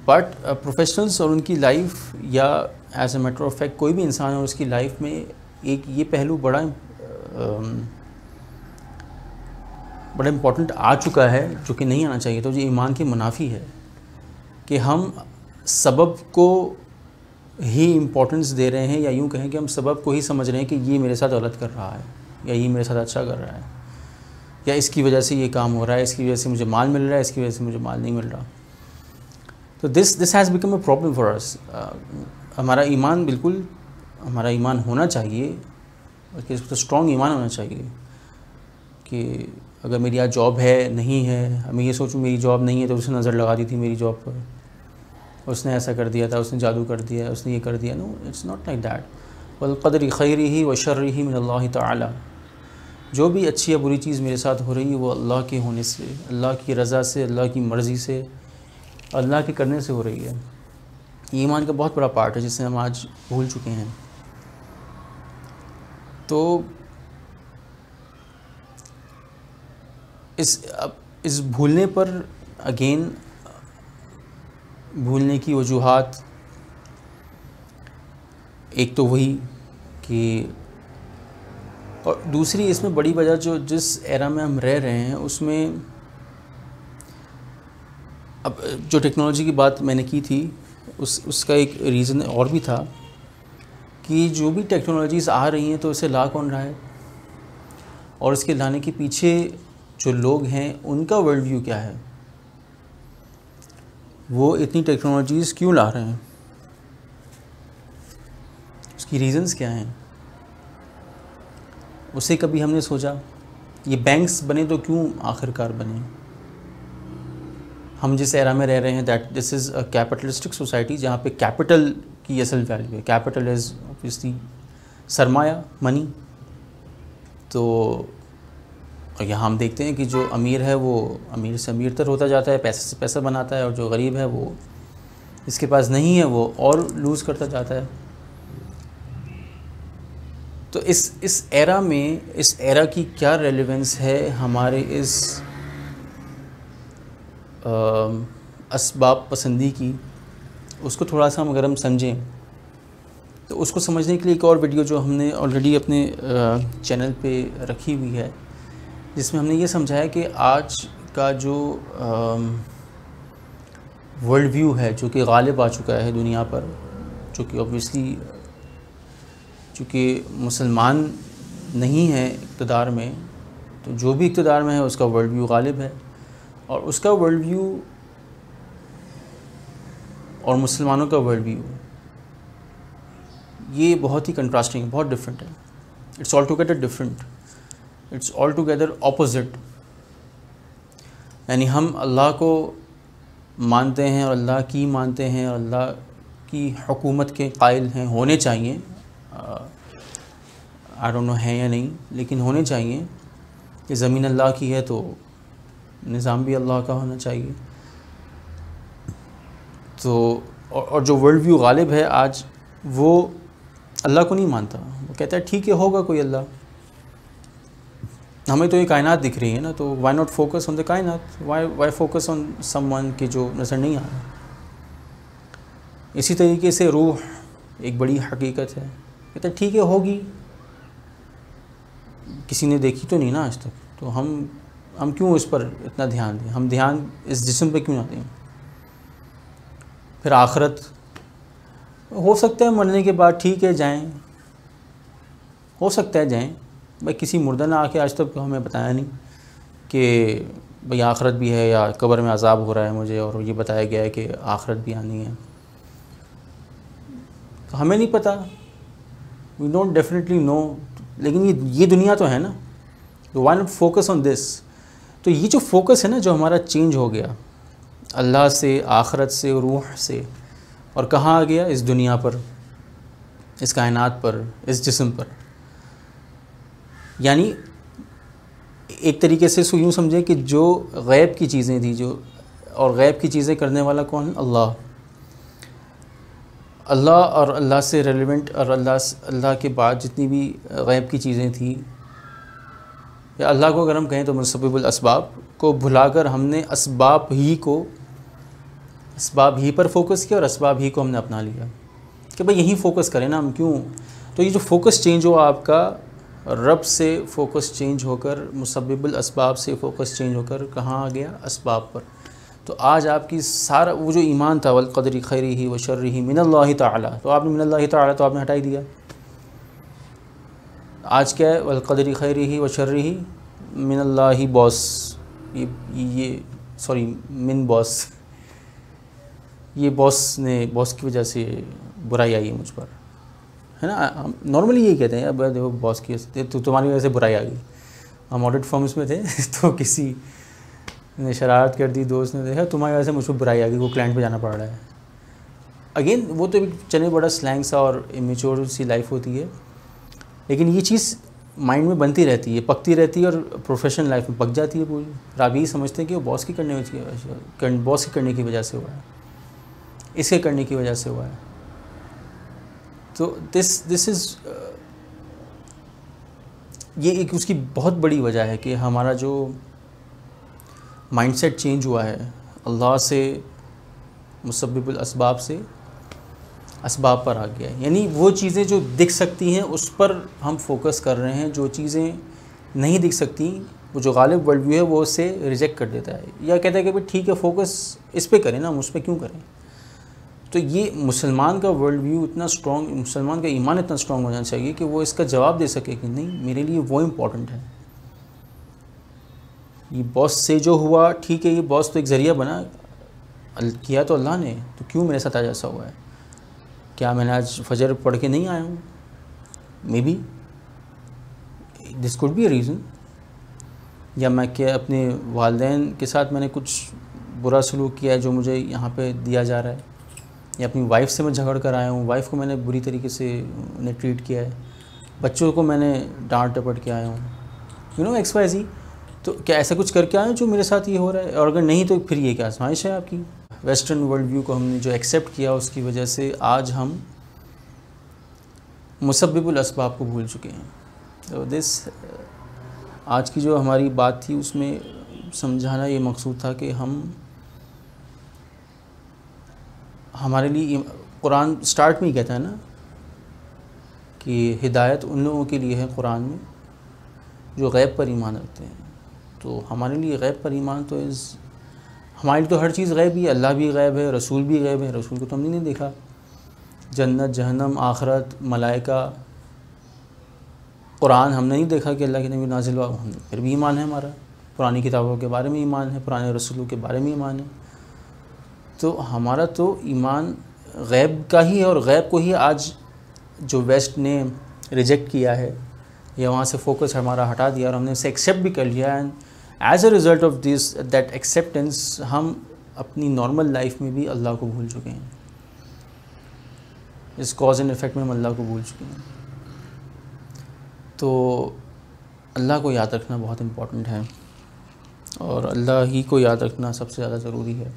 But professionals اور ان کی life یا as a matter of fact کوئی بھی انسان اور اس کی لائف میں ایک یہ پہلو بڑا امپورٹنٹ آ چکا ہے جو کہ نہیں آنا چاہیے، تو جو ایمان کے منافی ہے کہ ہم سبب کو ہی امپورٹنس دے رہے ہیں، یا یوں کہیں کہ ہم سبب کو ہی سمجھ رہے ہیں کہ یہ میرے ساتھ غلط کر رہا ہے یا یہ میرے ساتھ اچھا کر رہا ہے، یا اس کی وجہ سے یہ کام ہو رہا ہے، اس کی وجہ سے مجھے مال مل رہا ہے، اس کی وجہ سے مجھے مال نہیں مل رہا. تو this has become a problem for us. ہمارا ایمان بالکل ہمارا ایمان ہونا چاہیے، اس پہ اسٹرانگ ایمان ہونا چاہیے کہ اگر میری آج جاب ہے نہیں ہے، میں یہ سوچوں میری جاب نہیں ہے تو اس نے نظر لگا دی تھی میری جاب پر، اس نے ایسا کر دیا تھا، اس نے جادو کر دیا، اس نے یہ کر دیا. نو، اٹس ناٹ لائک دیٹ. والقدر خیرہ و شرہ من اللہ تعالی. جو بھی اچھی یا بری چیز میرے ساتھ ہو رہی ہے وہ اللہ کے ہونے سے، اللہ کی رضا سے، اللہ کی مرضی سے، اللہ کے کرنے سے ہو رہی ہے. یہ ایمان کا بہت بڑا پارٹ ہے جسے ہم آج بھول چکے ہیں. تو اس بھولنے پر اگین بھولنے کی وجوہات ایک تو وہی کہ، اور دوسری اس میں بڑی وجہ جس ایرا میں ہم رہ رہے ہیں اس میں، اب جو ٹیکنالوجی کی بات میں نے کی تھی اس کا ایک ریزن اور بھی تھا کہ جو بھی ٹیکنالوجیز آ رہی ہیں تو اسے لا کون رہا ہے، اور اس کے لانے کے پیچھے جو لوگ ہیں ان کا ورلڈ ویو کیا ہے، وہ اتنی ٹیکنالوجیز کیوں لا رہے ہیں، اس کی ریزنز کیا ہیں. اسے کبھی ہم نے سوچا یہ بینکس بنے تو کیوں آخر کار بنے. ہم جس ایرا میں رہ رہے ہیں دس از اے کیپٹلسٹک سوسائٹی جہاں پہ کیپٹل کی اصل ویلیو ہے. کیپٹل از اوبویسلی سرمایہ، منی. تو یہاں ہم دیکھتے ہیں کہ جو امیر ہے وہ امیر سے امیر تر ہوتا جاتا ہے، پیسے سے پیسہ بناتا ہے، اور جو غریب ہے وہ اس کے پاس نہیں ہے وہ اور لوز کرتا جاتا ہے. تو اس ایرا میں اس ایرا کی کیا ریلیونس ہے ہمارے اس اسباب پسندی کی، اس کو تھوڑا سا اگر ہم سمجھیں تو اس کو سمجھنے کے لیے ایک اور ویڈیو جو ہم نے آلریڈی اپنے چینل پہ رکھی ہوئی ہے، جس میں ہم نے یہ سمجھایا کہ آج کا جو ورلڈ ویو ہے جو کہ غالب آ چکا ہے دنیا پر، جو کہ اوبویسلی چونکہ مسلمان نہیں ہے اقتدار میں، تو جو بھی اقتدار میں ہے اس کا ورلڈ ویو غالب ہے، اور اس کا ورلڈ ویو اور مسلمانوں کا ورلڈ ویو یہ بہت ہی کنٹراسٹنگ، بہت ڈفرینٹ ہے. It's altogether different, it's altogether opposite. یعنی ہم اللہ کو مانتے ہیں اور اللہ کی مانتے ہیں اور اللہ کی حکومت کے قائل ہیں، ہونے چاہیے. آئی ڈونٹ نو ہیں یا نہیں، لیکن ہونے چاہیے کہ زمین اللہ کی ہے تو نظام بھی اللہ کا ہونا چاہیے. تو اور جو ورلڈ ویو غالب ہے آج وہ اللہ کو نہیں مانتا، وہ کہتا ہے ٹھیک ہے ہوگا کوئی اللہ، ہمیں تو یہ کائنات دکھ رہی ہے نا، تو why not focus on the کائنات، why focus on someone کہ جو نظر نہیں آ رہا. اسی طریقے سے روح ایک بڑی حقیقت ہے، کہتا ہے ٹھیک ہے ہوگی، کسی نے دیکھی تو نہیں نا آج تک، تو ہم کیوں اس پر اتنا دھیان دیں، ہم دھیان اس جسم پہ کیوں نہ دیں. پھر آخرت ہو سکتا ہے مرنے کے بعد ٹھیک ہے جائیں، ہو سکتا ہے جائیں. بھائی کسی مردہ نے آ کے آج تک ہمیں بتایا نہیں کہ بھئی آخرت بھی ہے یا قبر میں عذاب ہو رہا ہے مجھے، اور یہ بتایا گیا ہے کہ آخرت بھی آنی ہے. تو ہمیں نہیں پتہ، وی ڈونٹ ڈیفینیٹلی نو، لیکن یہ دنیا تو ہے نا، تو وائی ناٹ فوکس آن دس. تو یہ جو فوکس ہے نا جو ہمارا چینج ہو گیا اللہ سے، آخرت سے، روح سے، اور کہاں آ گیا، اس دنیا پر، اس کائنات پر، اس جسم پر. یعنی ایک طریقے سے یوں سمجھے کہ جو غیب کی چیزیں تھیں، جو اور غیب کی چیزیں کرنے والا کون ہے؟ اللہ اور اللہ سے ریلیونٹ اور اللہ کے بعد جتنی بھی غیب کی چیزیں تھیں، یا اللہ کو اگر ہم کہیں تو مسبب الاسباب کو بھلا کر ہم نے اسباب ہی کو اسباب ہی پر فوکس کیا اور اسباب ہی کو ہم نے اپنا لیا کہ بھئی یہیں فوکس کریں نا ہم کیوں. تو یہ جو فوکس چینج ہوا آپ کا رب سے فوکس چینج ہو کر مسبب الاسباب سے فوکس چینج ہو کر کہاں آ گیا؟ اسباب پر. تو آج آپ کی سارا وہ جو ایمان تھا والقدر خیرہ و شرہ من اللہ تعالی، تو آپ نے من اللہ تعالی تو آپ نے ہٹائی دیا. آج کیا ہے؟ والقدر خیرہ و شرہ من اللہ باس، یہ سوری من باس، یہ باس کی وجہ سے برائی آئی ہے مجھ پر، ہے نا. ہم نارملی یہی کہتے ہیں اب دیکھو باس کی تو تمہاری وجہ سے برائی آ گئی. ہم آڈٹ فرمز میں تھے تو کسی نے شرارت کر دی، دوست نے دیکھا تمہاری وجہ سے مجھ پر برائی آ گئی، وہ کلائنٹ پہ جانا پڑ رہا ہے. اگین وہ تو چلے بڑا سلینگ سا اور امیچور سی لائف ہوتی ہے، لیکن یہ چیز مائنڈ میں بنتی رہتی ہے، پکتی رہتی ہے اور پروفیشنل لائف میں پک جاتی ہے پوری. آپ یہی سمجھتے ہیں کہ وہ باس کی کرنے کی وجہ سے ہوا ہے، اس کے کرنے کی وجہ سے ہوا ہے. تو دس از یہ ایک اس کی بہت بڑی وجہ ہے کہ ہمارا جو مائنڈ سیٹ چینج ہوا ہے اللہ سے مسبب الاسباب سے اسباب پر آ گیا ہے. یعنی وہ چیزیں جو دکھ سکتی ہیں اس پر ہم فوکس کر رہے ہیں، جو چیزیں نہیں دکھ سکتی وہ جو غالب ورلڈ ویو ہے وہ اسے ریجیکٹ کر دیتا ہے، یا کہتا ہے کہ بھئی ٹھیک ہے فوکس اس پہ کریں نا، ہم اس پہ کیوں کریں. تو یہ مسلمان کا ورلڈ ویو اتنا اسٹرانگ، مسلمان کا ایمان اتنا اسٹرانگ ہونا چاہیے کہ وہ اس کا جواب دے سکے کہ نہیں میرے لیے وہ امپورٹنٹ ہے. یہ باس سے جو ہوا ٹھیک ہے، یہ باس تو ایک ذریعہ بنا، کیا تو اللہ نے، تو کیوں میرے ساتھ آج ایسا ہوا ہے؟ کیا میں نے آج فجر پڑھ کے نہیں آیا ہوں؟ Maybe this could be a reason. یا میں کیا اپنے والدین کے ساتھ میں نے کچھ برا سلوک کیا ہے جو مجھے یہاں پہ دیا جا رہا ہے، یا اپنی وائف سے میں جھگڑ کر آیا ہوں، وائف کو میں نے بری طریقے سے انہیں ٹریٹ کیا ہے، بچوں کو میں نے ڈانٹ ڈپٹ کے آیا ہوں، ایکس وائی زی. تو کیا ایسا کچھ کر کے آیا ہوں جو میرے ساتھ یہ ہو رہا ہے؟ اور اگر نہیں تو پھر یہ کیا آزمائش ہے آپ کی؟ ویسٹرن ورلڈ ویو کو ہم نے جو ایکسیپٹ کیا اس کی وجہ سے آج ہم مسبب الاسباب کو بھول چکے ہیں. تو آج کی جو ہماری بات تھی اس میں سمجھانا یہ مقصود تھا کہ ہمارے لیے قرآن سٹارٹ میں ہی کہتا ہے نا کہ ہدایت ان لوگوں کے لیے ہے قرآن میں جو غیب پر ایمان رکھتے ہیں. تو ہمارے لیے غیب پر ایمان تو ہمارے لیے تو ہر چیز غیب ہی ہے، اللہ بھی غیب ہے، رسول بھی غیب ہے، رسول کو تو ہم نے نہیں دیکھا. جنت، جہنم، آخرت، ملائکہ، قرآن ہم نے نہیں دیکھا کہ اللہ کے نبی نازل ہوا، پھر بھی ایمان ہے ہمارا. پرانی کتابوں کے بارے میں ایمان ہے، پرانے رسولوں کے بارے میں ایمان ہے. تو ہمارا تو ایمان غیب کا ہی ہے، اور غیب کو ہی آج جو ویسٹ نے ریجیکٹ کیا ہے یا وہاں سے فوکس ہمارا ہٹا دیا اور ہم نے اسے ایکسیپٹ بھی کر لیا، and as a result of that acceptance ہم اپنی نارمل لائف میں بھی اللہ کو بھول چکے ہیں. اس کاز اینڈ افیکٹ میں ہم اللہ کو بھول چکے ہیں. تو اللہ کو یاد رکھنا بہت امپورٹنٹ ہے، اور اللہ ہی کو یاد رکھنا سب سے زیادہ ضروری ہے.